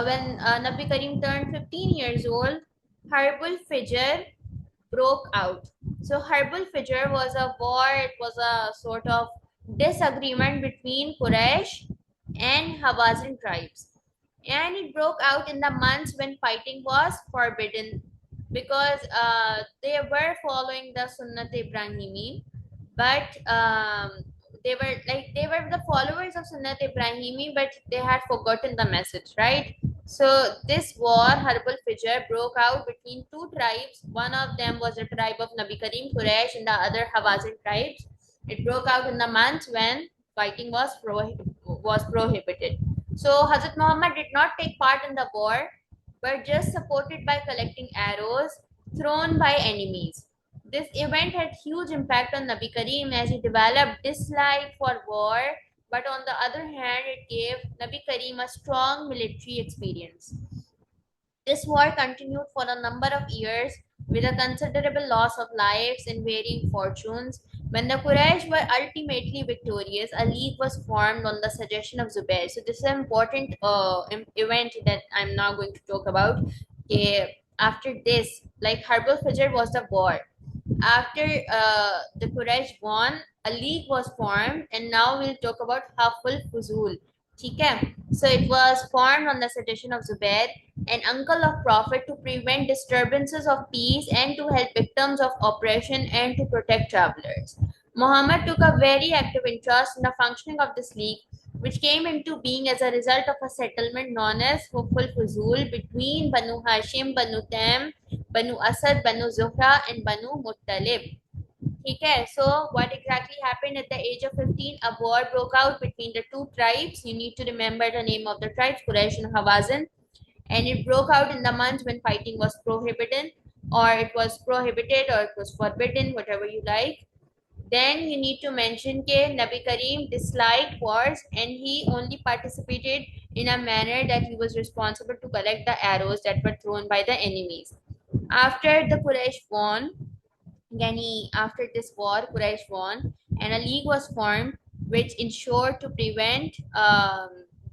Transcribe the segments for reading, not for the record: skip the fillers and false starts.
when Nabi Karim turned 15 years old, Harbul Fijr broke out. So Harbul Fijr was a war, it was a sort of disagreement between Quraysh and Hawazin tribes. And it broke out in the months when fighting was forbidden because they were following the Sunnat Ibrahimi, but they were the followers of Sunnat Ibrahimi, but they had forgotten the message, right? So this war, Harbal Fijr, broke out between two tribes. One of them was the tribe of Nabi Karim Quraysh, and the other Hawazin tribes. It broke out in the months when fighting was prohibited. So Hazrat Muhammad did not take part in the war, but just supported by collecting arrows thrown by enemies. This event had huge impact on Nabi Karim as he developed dislike for war, but on the other hand, it gave Nabi Karim a strong military experience. This war continued for a number of years with a considerable loss of lives and varying fortunes. When the Quraysh were ultimately victorious, a league was formed on the suggestion of Zubair. So, this is an important event that I'm now going to talk about. After this, like Harbal Fajr was the war. After the Quraysh won, a league was formed, and now we'll talk about Haful Fuzul. Okay? So it was formed on the suggestion of Zubair, an uncle of Prophet, to prevent disturbances of peace and to help victims of oppression and to protect travelers. Muhammad took a very active interest in the functioning of this league, which came into being as a result of a settlement known as Huful Fuzul between Banu Hashim, Banu Tam, Banu Asad, Banu Zuhra, and Banu Muttalib. Okay, so what exactly happened at the age of 15? A war broke out between the two tribes. You need to remember the name of the tribes, Quraysh and Hawazin. And it broke out in the months when fighting was prohibited, or it was prohibited, or it was forbidden, whatever you like. Then you need to mention that Nabi Karim disliked wars and he only participated in a manner that he was responsible to collect the arrows that were thrown by the enemies. After the Quraysh won, yani after this war, Quraysh won, and a league was formed which ensured to prevent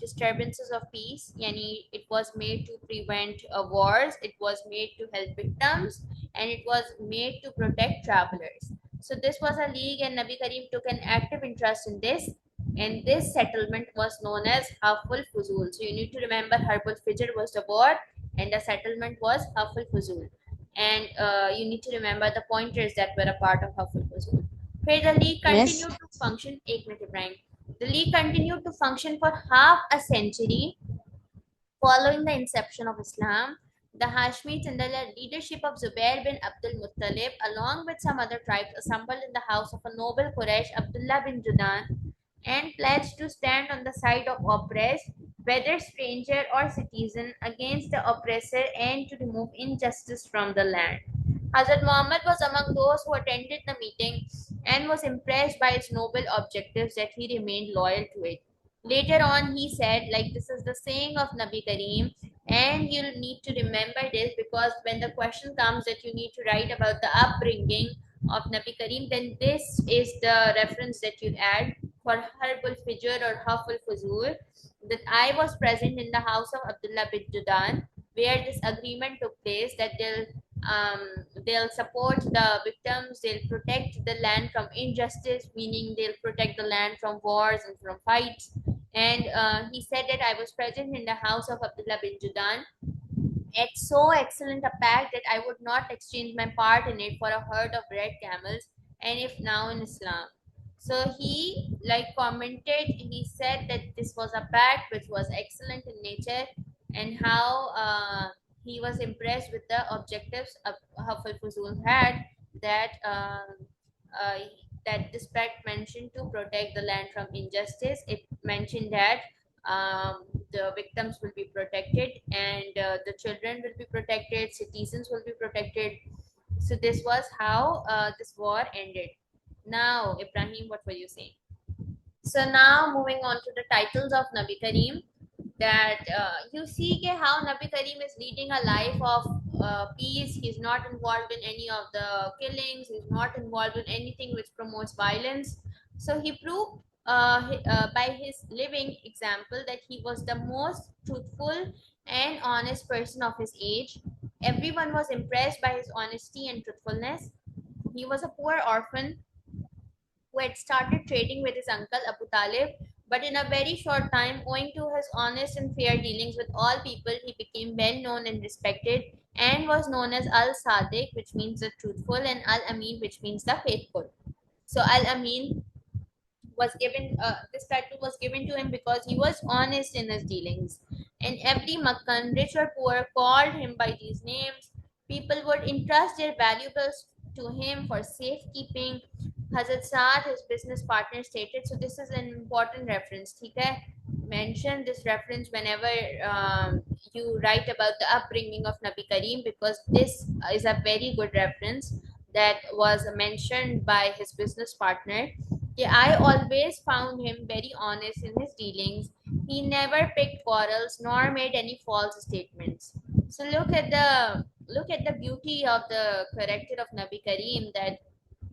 disturbances of peace. Yani it was made to prevent wars, it was made to help victims, and it was made to protect travelers. So this was a league, and Nabi Karim took an active interest in this. And this settlement was known as Haful Fuzul. So you need to remember Harbul Fijr was the war, and the settlement was Haful Fuzul. And you need to remember the pointers that were a part of Haful Fuzul. Where the league Yes. continued to function, एक minute Ibrahim. The league continued to function for half a century following the inception of Islam. The Hashmites, under the leadership of Zubair bin Abdul Muttalib, along with some other tribes, assembled in the house of a noble Quraysh, Abdullah bin Judan, and pledged to stand on the side of oppressed, whether stranger or citizen, against the oppressor and to remove injustice from the land. Hazrat Muhammad was among those who attended the meeting and was impressed by its noble objectives that he remained loyal to it. Later on, he said, like, this is the saying of Nabi Kareem, and you'll need to remember this because when the question comes that you need to write about the upbringing of Nabi Kareem, then this is the reference that you add for Harbul Fijr or Haful Fuzul. That I was present in the house of Abdullah bin Judan, where this agreement took place that they'll support the victims, they'll protect the land from injustice, meaning they'll protect the land from wars and from fights. And he said that I was present in the house of Abdullah bin Judan. It's so excellent a pact that I would not exchange my part in it for a herd of red camels, and if now in Islam. So he like commented, he said that this was a pact which was excellent in nature, and how he was impressed with the objectives of Hafal Fuzul had, that uh, that this pact mentioned to protect the land from injustice. It mentioned that the victims will be protected, and the children will be protected, citizens will be protected. So this was how this war ended. Now, Ibrahim, what were you saying? So now moving on to the titles of Nabi Kareem, that you see how Nabi Kareem is leading a life of peace. He's not involved in any of the killings. He's not involved in anything which promotes violence. So he proved by his living example that he was the most truthful and honest person of his age. Everyone was impressed by his honesty and truthfulness. He was a poor orphan who had started trading with his uncle Abu Talib, but in a very short time, owing to his honest and fair dealings with all people, he became well known and respected and was known as Al Sadiq, which means the truthful, and Al Amin, which means the faithful. So Al Amin was given this title was given to him because he was honest in his dealings, and every Makkan, rich or poor, called him by these names. People would entrust their valuables to him for safekeeping. Hazrat Saad, his business partner, stated. So this is an important reference. Okay, mention this reference whenever you write about the upbringing of Nabi Kareem, because this is a very good reference that was mentioned by his business partner. Yeah, I always found him very honest in his dealings. He never picked quarrels nor made any false statements. So look at the beauty of the character of Nabi Kareem, that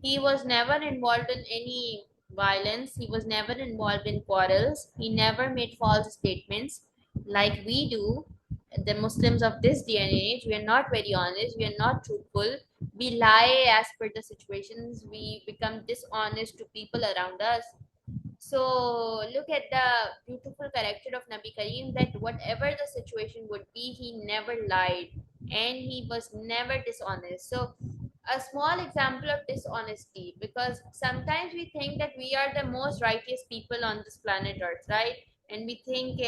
he was never involved in any violence. He was never involved in quarrels. He never made false statements like we do. The Muslims of this day and age, we are not very honest. We are not truthful. We lie as per the situations. We become dishonest to people around us. So look at the beautiful character of Nabi Kareem, that whatever the situation would be, he never lied and he was never dishonest. So a small example of dishonesty, because sometimes we think that we are the most righteous people on this planet Earth, right? And we think,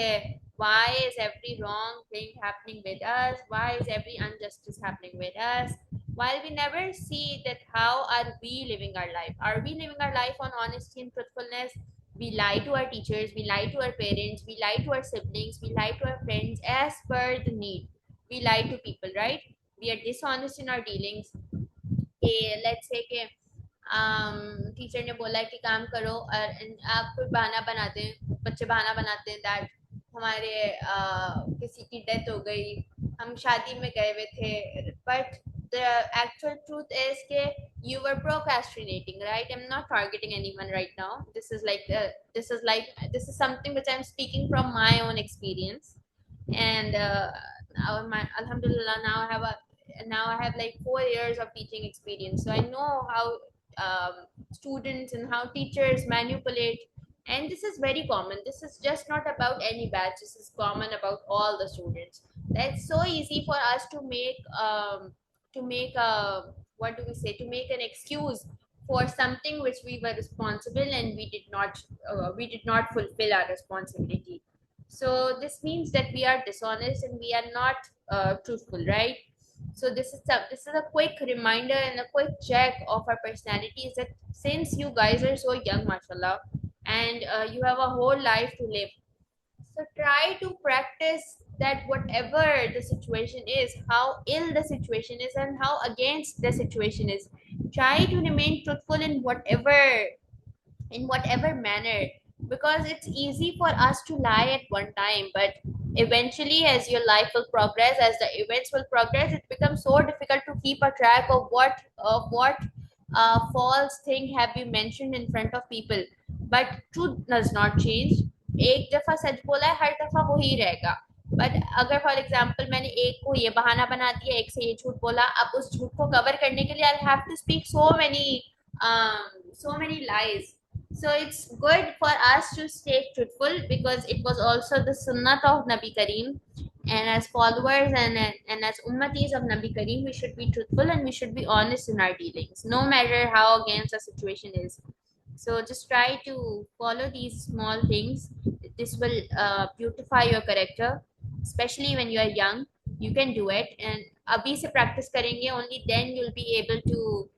why is every wrong thing happening with us? Why is every injustice happening with us? While we never see that, how are we living our life? Are we living our life on honesty and truthfulness? We lie to our teachers, we lie to our parents, we lie to our siblings, we lie to our friends as per the need. We lie to people, right? We are dishonest in our dealings. Let's say कि teacher ने बोला कि काम करो, और आप कोई बहाना बनाते हैं, बच्चे बहाना बनाते हैं दैट हमारे किसी की डेथ हो गई, हम शादी में गए हुए थे, but the actual truth is that you were procrastinating, right? I'm not targeting anyone right now. This is something which I'm speaking from my own experience. And now my alhamdulillah, now I have like 4 years of teaching experience, so I know how students and how teachers manipulate. And this is very common. This is just not about any batch. This is common about all the students. That's so easy for us to make a, what do we say, to make an excuse for something which we were responsible and we did not fulfill our responsibility. So this means that we are dishonest and we are not truthful, right? So this is a quick reminder and a quick check of our personalities, that since you guys are so young, mashallah, and you have a whole life to live, so try to practice that whatever the situation is, how ill the situation is, and how against the situation is. Try to remain truthful in whatever manner, because it's easy for us to lie at one time, but eventually, as your life will progress, as the events will progress, it becomes so difficult to keep a track of what false thing have you mentioned in front of people. But truth does not change. एक दफा सच बोला है, हर दफा वही रहेगा. But अगर for example मैंने एक को ये बहाना बना दिया, एक से ये झूठ बोला, अब उस झूठ को कवर करने के लिए I have to speak so many lies. So it's good for us to stay truthful, because it was also the sunnah of Nabi Kareem. And as followers and as ummatis of Nabi Kareem, we should be truthful and we should be honest in our dealings, no matter how against the situation is. So just try to follow these small things. This will beautify your character, especially when you are young. You can do it, and abhi se practice karenge, only then you'll be able to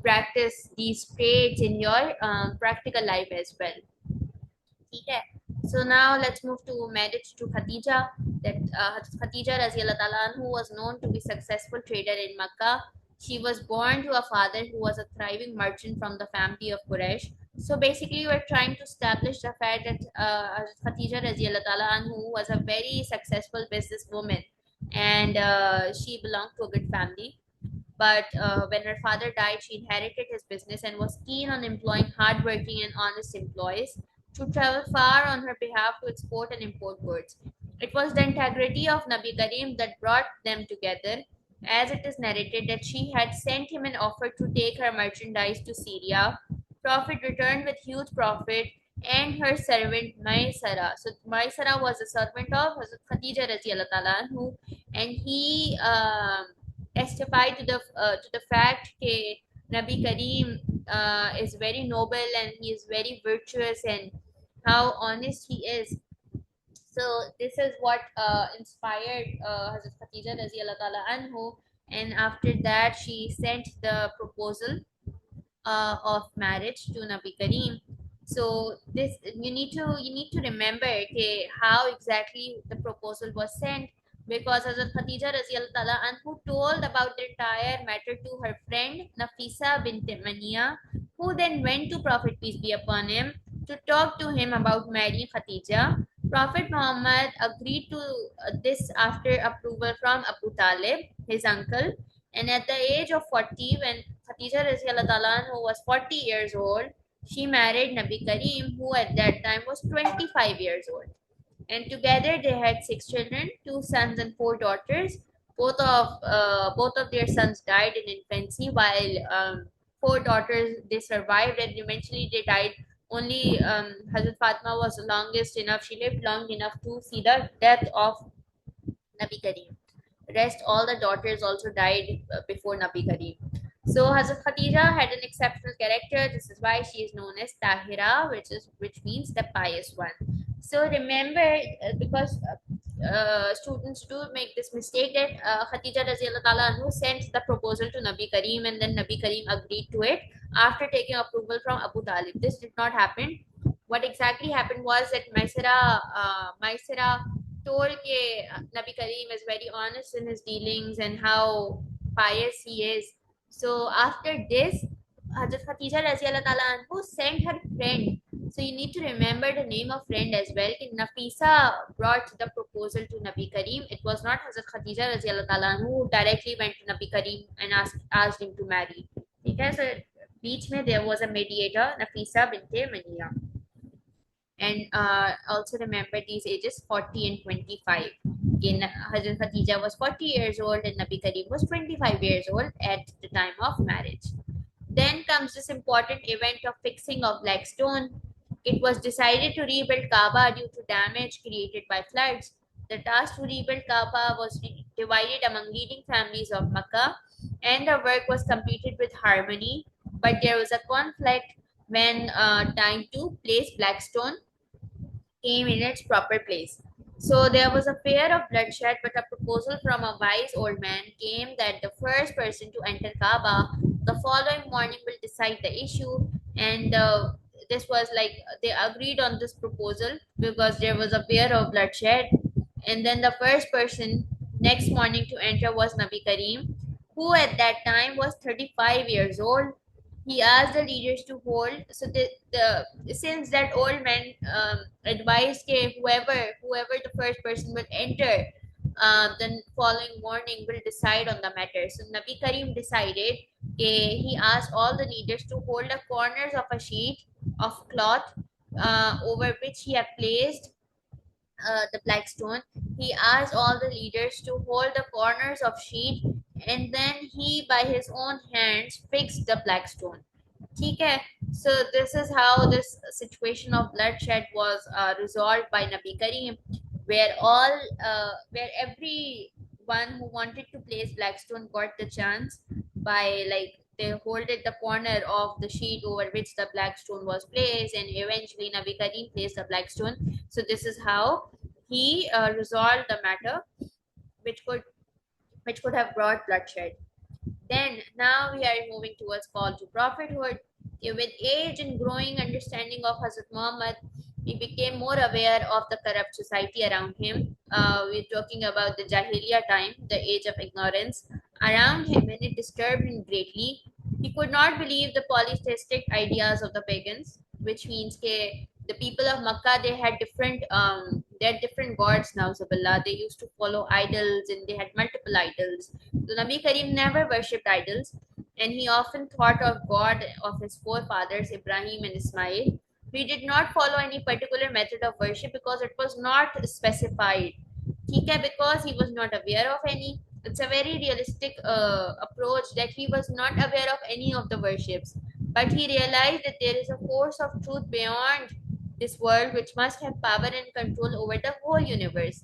practice these traits in your practical life as well. Okay. So now let's move to marriage to Khadija. That Khadija Raziyallahu Ta'ala anhu was known to be successful trader in Makkah. She was born to a father who was a thriving merchant from the family of Quraysh. So basically, we're trying to establish the fact that Khadija Raziyallahu Ta'ala anhu was a very successful businesswoman, and she belonged to a good family. But when her father died, she inherited his business and was keen on employing hardworking and honest employees to travel far on her behalf to export and import goods. It was the integrity of Nabi Karim that brought them together, as it is narrated that she had sent him an offer to take her merchandise to Syria. Prophet returned with huge profit and her servant Maisara. So Maisara was a servant of Hazrat Khadija radiallahu ta'ala anhu, and he testified to the fact that Nabi Karim is very noble and he is very virtuous and how honest he is. So this is what inspired Hazrat Khatija radiallahu ta'ala anhu, and after that she sent the proposal of marriage to Nabi Kareem. So this you need to remember okay, how exactly the proposal was sent, because Hazrat Khatija radiallahu ta'ala anhu told about the entire matter to her friend Nafisa bint Mania, who then went to Prophet peace be upon him to talk to him about marrying Khatija. Prophet Muhammad agreed to this after approval from Abu Talib, his uncle, and at the age of 40, when Khadija radiallahu ta'ala who was 40 years old, she married Nabi Kareem, who at that time was 25 years old. And together they had six children, two sons and four daughters. Both of their sons died in infancy, while four daughters they survived, and eventually they died. Only Hazrat Fatima was the longest enough. She lived long enough to see the death of Nabi Kareem. Rest all the daughters also died before Nabi Kareem. So Hazrat Khatija had an exceptional character. This is why she is known as Tahira, which means the pious one. So remember, because students do make this mistake that Khatija Raziallahu Ta'ala anhu sent the proposal to Nabi Kareem and then Nabi Kareem agreed to it after taking approval from Abu Talib. This did not happen. What exactly happened was that Maisara told that Nabi Kareem is very honest in his dealings and how pious he is. So after this, Hazrat Khatija Raziallahu Ta'ala anhu sent her friend. So you need to remember the name of friend as well. Nafisa brought the proposal to Nabi Kareem. It was not Hazrat Khatija Raziallahu Ta'ala anhu who directly went to Nabi Kareem and asked him to marry. Because beach mein there was a mediator, Nafisa binte Mania. And also remember these ages 40 and 25. Again, Hazrat Khadija was 40 years old and Nabi Kareem was 25 years old at the time of marriage. Then comes this important event of fixing of black stone. It was decided to rebuild Kaaba due to damage created by floods. The task to rebuild Kaaba was divided among leading families of Makkah, and the work was completed with harmony. But there was a conflict when time to place black stone came in its proper place. So there was a fear of bloodshed, but a proposal from a wise old man came that the first person to enter Kaaba the following morning will decide the issue. And this was like they agreed on this proposal because there was a fear of bloodshed. And then the first person next morning to enter was Nabi Kareem, who at that time was 35 years old. He asked the leaders to hold. So the since that old man advised that whoever the first person will enter, the following morning will decide on the matter. So Nabi Karim decided. He asked all the leaders to hold the corners of a sheet of cloth over which he had placed the black stone. He asked all the leaders to hold the corners of sheet, and then he by his own hands fixed the black stone. Okay, so this is how this situation of bloodshed was resolved by Nabi Karim, where everyone who wanted to place Blackstone got the chance by like they holded the corner of the sheet over which the Blackstone was placed, and eventually Nabi Karim placed the Blackstone. So this is how he resolved the matter, which could have brought bloodshed. Then now we are moving towards call to prophethood. With age and growing understanding of Hazrat Muhammad, he became more aware of the corrupt society around him. We're talking about the Jahiliyyah time, the age of ignorance around him, and it disturbed him greatly. He could not believe the polytheistic ideas of the pagans, which means the people of Makkah they had different gods now. Subhanallah, they used to follow idols and they had multiple idols. So Nabi Karim never worshipped idols, and he often thought of God of his forefathers Ibrahim and Ismail. He did not follow any particular method of worship because it was not specified. ठीक है, because he was not aware of any. It's a very realistic approach that he was not aware of any of the worships, but he realized that there is a force of truth beyond this world which must have power and control over the whole universe.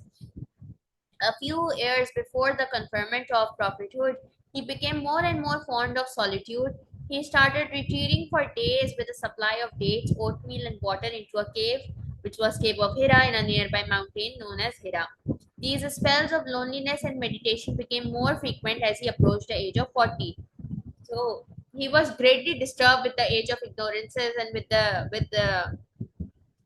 A few years before the conferment of prophethood, he became more and more fond of solitude. He started retreating for days with a supply of dates, oatmeal, and water into a cave, which was Cave of Hira in a nearby mountain known as Hira. These spells of loneliness and meditation became more frequent as he approached the age of 40. So he was greatly disturbed with the age of ignorances and with the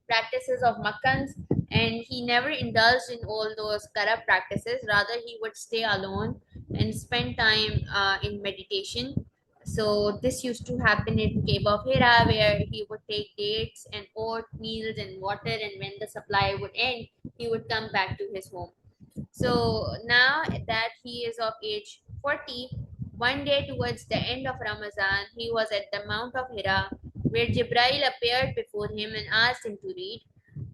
practices of Makkans, and he never indulged in all those corrupt practices. Rather, he would stay alone and spend time in meditation. So this used to happen in Cave of Hira, where he would take dates and oatmeals and water, and when the supply would end, he would come back to his home. So now that he is of age 40, one day towards the end of Ramadan, he was at the Mount of Hira, where Jibrail appeared before him and asked him to read.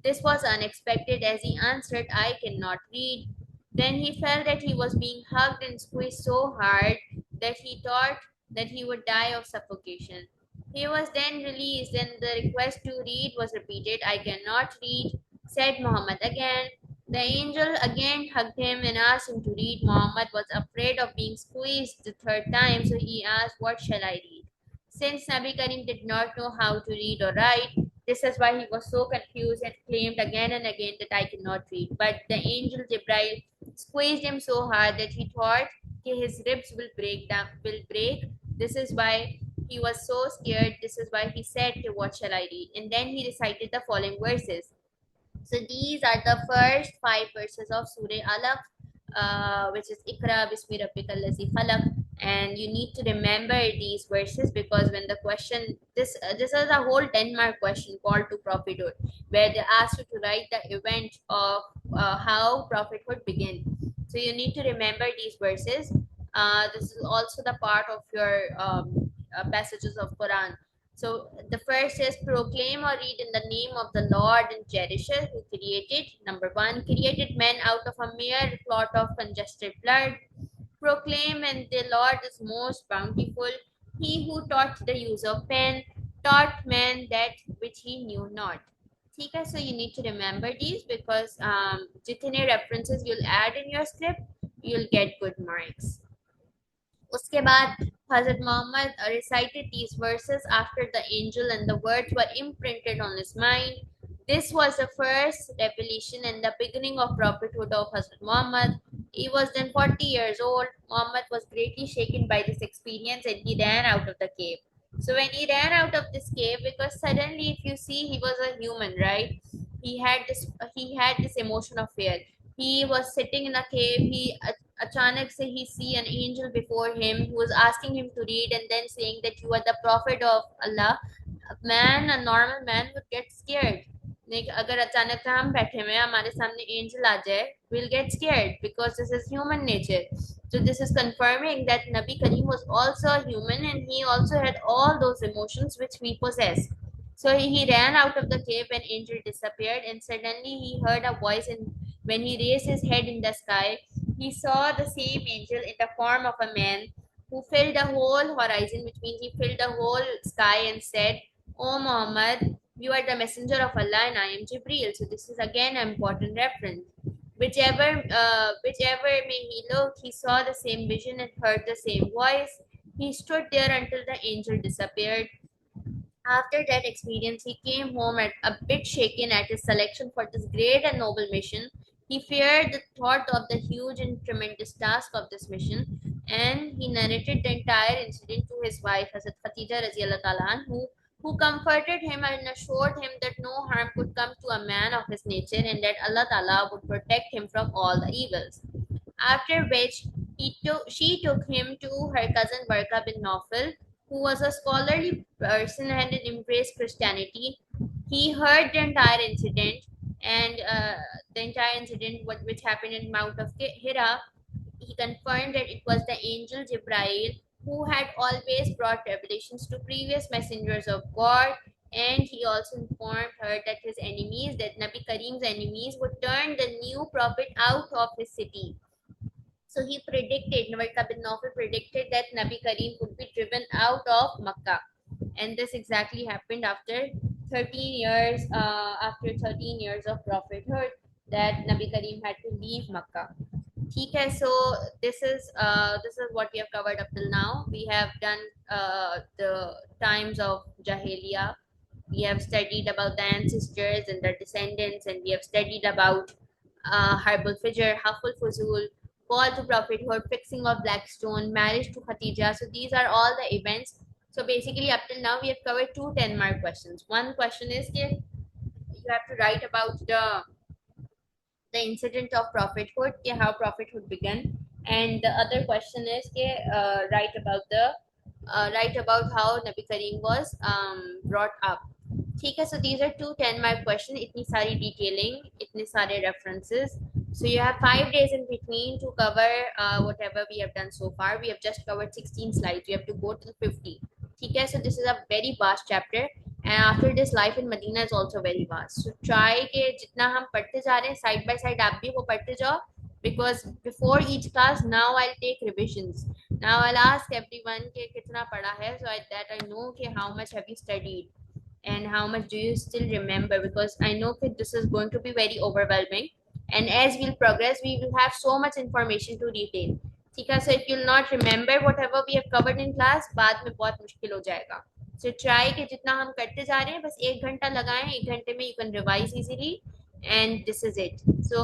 This was unexpected as he answered, I cannot read. Then he felt that he was being hugged and squeezed so hard that he thought that he would die of suffocation. He was then released, and the request to read was repeated. I cannot read, said Muhammad again. The angel again hugged him and asked him to read. Muhammad was afraid of being squeezed the third time, so he asked, what shall I read? Since Nabi Karim did not know how to read or write, this is why he was so confused and claimed again and again that I cannot read. But the angel Jibrail squeezed him so hard that he thought his ribs will break. This is why he was so scared. This is why he said, what shall I read? And then he recited the following verses. So these are the first five verses of Surah Alaq, which is Ikra Bismi Rabbika Allazi Khalaq. And you need to remember these verses, because when the question, this is a whole 10-mark question called to prophethood, where they ask you to write the event of how prophethood began. So you need to remember these verses. This is also the part of your passages of Quran. So the first is proclaim or read in the name of the Lord and cherisher who created. Number one, created man out of a mere clot of congested blood. Proclaim, and the Lord is most bountiful. He who taught the use of pen, taught man that which he knew not. ठीक है, so you need to remember these, because जितने references you'll add in your script, you'll get good marks. उसके बाद Hazrat Muhammad recited these verses after the angel, and the words were imprinted on his mind. This was the first revelation and the beginning of prophethood of Hazrat Muhammad. He was then 40 years old. Muhammad was greatly shaken by this experience, and he ran out of the cave. So when he ran out of this cave, because suddenly, if you see, he was a human, right? He had this emotion of fear. He was sitting in a cave. Achanak se he see an angel before him who was asking him to read, and then saying that you are the prophet of Allah. A normal man would get scared. Like, अगर अचानक से हम बैठे हुए हैं, हमारे सामने angel आ जाए, we'll get scared, because this is human nature. So this is confirming that Nabi Karim was also a human, and he also had all those emotions which we possess. So he ran out of the cave when angel disappeared, and suddenly he heard a voice, and when he raised his head in the sky, he saw the same angel in the form of a man who filled the whole horizon, which means he filled the whole sky, and said, O Muhammad, you are the messenger of Allah, and I am Jibreel. So this is again an important reference. Whichever way he looked, he saw the same vision and heard the same voice. He stood there until the angel disappeared. After that experience, he came home a bit shaken at his selection for this great and noble mission. He feared the thought of the huge and tremendous task of this mission, and he narrated the entire incident to his wife, Hazrat Khatija Raziallahu Ta'ala, who comforted him and assured him that no harm could come to a man of his nature, and that Allah Ta'ala would protect him from all the evils. After which she took him to her cousin Barka bin Nawfal, who was a scholarly person and had embraced Christianity. He heard the entire incident, and which happened in Mount of Hira. He confirmed that it was the angel Jibrail who had always brought revelations to previous messengers of God. and he also informed her that his enemies, that Nabi Karim's enemies, would turn the new prophet out of his city. So he predicted, Warqa bin Nawfal predicted that Nabi Karim would be driven out of Makkah. And this exactly happened after 13 years, of prophethood, that Nabi Karim had to leave Makkah. Okay, so this is what we have covered up till now. We have done the times of Jahiliyyah. We have studied about the ancestors and their descendants, and we have studied about Harbal Fijr, Haful Fuzul, call to prophethood, fixing of Blackstone, marriage to Khatija. So these are all the events. So basically, up till now, we have covered two 10-mark questions. One question is that you have to write about the incident of prophethood, how prophethood began, and the other question is write about how Nabi Karim was brought up. ठीक है, so these are two 10-mark questions. इतनी सारी detailing, इतने सारे references. So you have 5 days in between to cover whatever we have done so far. We have just covered 16 slides. You have to go to the 50. ठीक है, so this is a very vast chapter. And after this, life in Medina is also very vast. So try के जितना हम पढ़ते जा रहे हैं side by side आप भी वो पढ़ते जाओ, because before each class now I'll take revisions. Now I'll ask everyone के कितना पढ़ा है, so that I know कि how much have you studied and how much do you still remember, because I know that this is going to be very overwhelming, and as we'll progress we will have so much information to retain. ठीक है, so if you'll not remember whatever we have covered in class, बाद में बहुत मुश्किल हो जाएगा. So try कि जितना हम करते जा रहे हैं बस 1 घंटा लगाएं, 1 घंटे में you can revise easily, and this is it. So